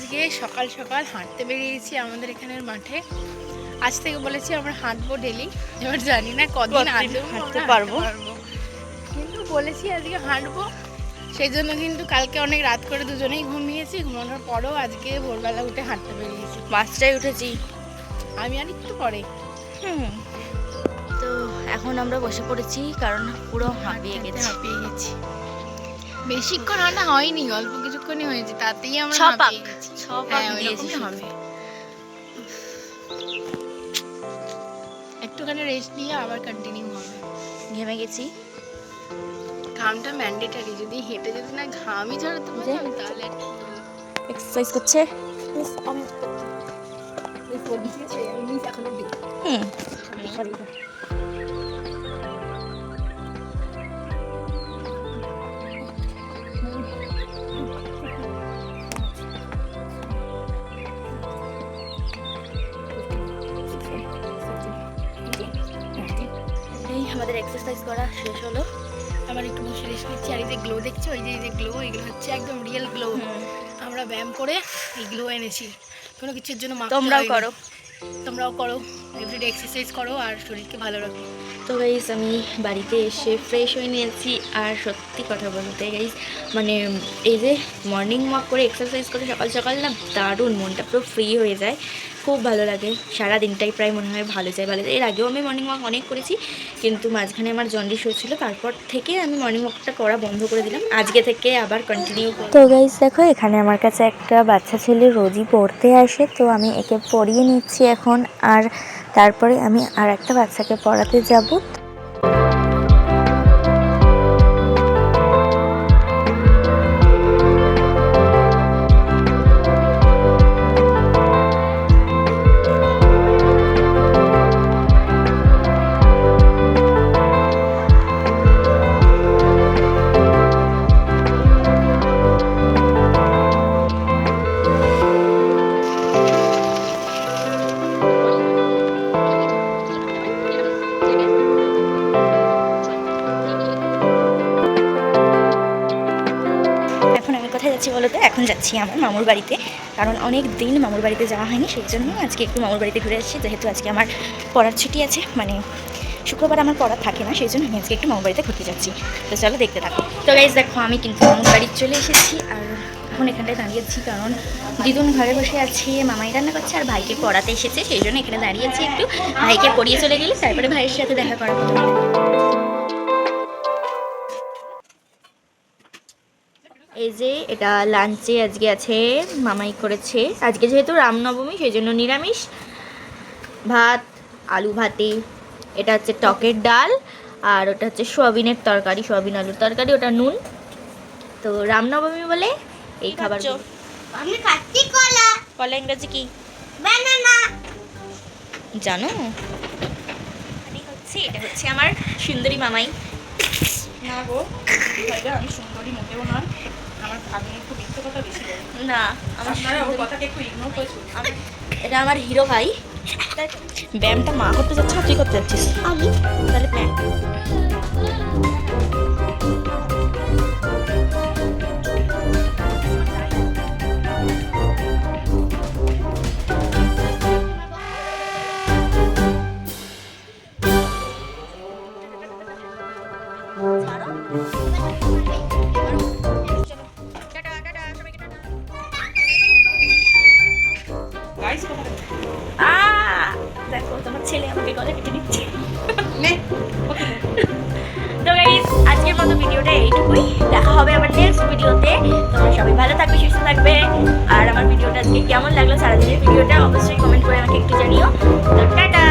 আজকে সকাল সকাল হাঁটতে বেরিয়েছি আমাদের এখানের মাঠে। আজ থেকে বলেছি আমরা হাঁটবো ডেলি, এবার জানি না কদিন হাঁটতে পারবো, কিন্তু বলেছি আজকে হাঁটবো। সেই জন্য কিন্তু কালকে অনেক রাত করে দুজনেই ঘুমিয়েছি, ঘুমানোর পরেও আজকে ভোরবেলা উঠে হাঁটতে বেরিয়েছি। 5টায় উঠেছি আমি আর একটু পরে। তো এখন আমরা বসে পড়েছি কারণ পুরো হাঁপিয়ে গেছি। বেশিক্ষণ হাঁটা হয়নি, অল্প কিছুক্ষণই হয়েছে, তাতেই আমরা হাঁপিয়ে গেছি। ওইরকমই হবে। একটুখানি রেস্ট নিয়ে আবার কন্টিনিউ হবে। ঘেমে গেছি, ঘামটা ম্যান্ডেটারি, যদি হেঁটে যদি না ঘামই ঝরাতে পারি আমি তাহলে এক্সারসাইজ করছে। আমাদের এক্সারসাইজ করা শেষ হলো। আবার একটু বসে রেস্ট নিচ্ছি। আর এই যে গ্লো দেখছো, ওই যে গ্লো, এগুলো হচ্ছে একদম রিয়েল গ্লো। আমরা ব্যায়াম করে এই গ্লো এনেছি, কোনো কিছুর জন্য তোমরাও করো, এভরিডে এক্সারসাইজ করো আর শরীরকে ভালো রাখো। তো গাইস আমি বাড়িতে এসে ফ্রেশ হয়ে নিয়েছি। আর সত্যি কথা বলতে গাইস, মানে এই যে মর্নিং ওয়াক করে এক্সারসাইজ করে সকাল সকাল না দারুণ, মনটা পুরো ফ্রি হয়ে যায়, খুব ভালো লাগে। সারা দিনটাই প্রায় মনে হয় ভালো যায়। এর আগেও আমি মর্নিং ওয়াক অনেক করেছি, কিন্তু মাঝখানে আমার জন্ডিস হয়েছিল, তারপর থেকে আমি মর্নিং ওয়াকটা করা বন্ধ করে দিলাম। আজকে থেকে আবার কন্টিনিউ করি। তো গাইস দেখো, এখানে আমার কাছে একটা বাচ্চা ছেলে রোজই পড়তে আসে, তো আমি একে পড়িয়ে নিচ্ছি এখন। আর তারপরে আমি আর একটা বাচ্চাকে পড়াতে যাব। এখন যাচ্ছি আমার মামুর বাড়িতে, কারণ অনেক দিন মামুর বাড়িতে যাওয়া হয়নি, সেই জন্য আজকে একটু মামুর বাড়িতে ঘুরে আসছি। যেহেতু আজকে আমার পড়ার ছুটি আছে, মানে শুক্রবার আমার পড়া থাকে না, সেই জন্য আমি আজকে একটু মামুর বাড়িতে ঘুরতে যাচ্ছি। তো চলো দেখতে থাকো। তো গাইস দেখো, আমি কিন্তু মামুর বাড়ি চলে এসেছি। আর এখন এখানটায় দাঁড়িয়েছি কারণ দিদুন ঘরে বসে আছে, মামাই রান্না করছে, আর ভাইকে পড়াতে এসেছে, সেই জন্য এখানে দাঁড়িয়েছি। একটু ভাইকে পড়িয়ে চলে গেলে তারপরে ভাইয়ের সাথে দেখা করার মতো। এই যে এটা লাঞ্চে আজকে আছে, মামাই করেছে। আজকে যেহেতু রামনবমী, সেই জন্য নিরামিষ ভাত, আলু ভাতে, এটা হচ্ছে টকের ডাল, আর ওটা হচ্ছে সোয়াবিনের তরকারি, সোয়াবিন আলুর তরকারি, ওটা নুন। তো রামনবমী বলে এই খাবার। আমি খাচ্ছি কলা। কলা ইংরেজি কি ব্যানানা জানো? এটা হচ্ছে আমার সুন্দরী মামাই। না গো ভাইরা, আমি সুন্দরী মোটেও নয়, আমার ভাগ্নে একটু মিথ্যে কথা বেশি বলে। না, আমার ওর কথাকে একটু ইগনোর করে চলুন। এটা আমার হিরো ভাই। ব্যায়ামটা মা করতে যাচ্ছে, তুই করতে যাচ্ছিস? আমি তাহলে ব্যায়াম দেখো, তোমার ছেলে আমাকে গলা কেটে দিচ্ছে। তো গাইস, আজকের মতো ভিডিওটা এইটুকুই। দেখা হবে আমার নেক্সট ভিডিওতে। তোমরা সবাই ভালো থাকবে, সুস্থ থাকবে। আর আমার ভিডিওটা আজকে কেমন লাগলো, সারাদিনের ভিডিওটা অবশ্যই কমেন্ট করে আমাকে একটু জানিও। তো টাটা।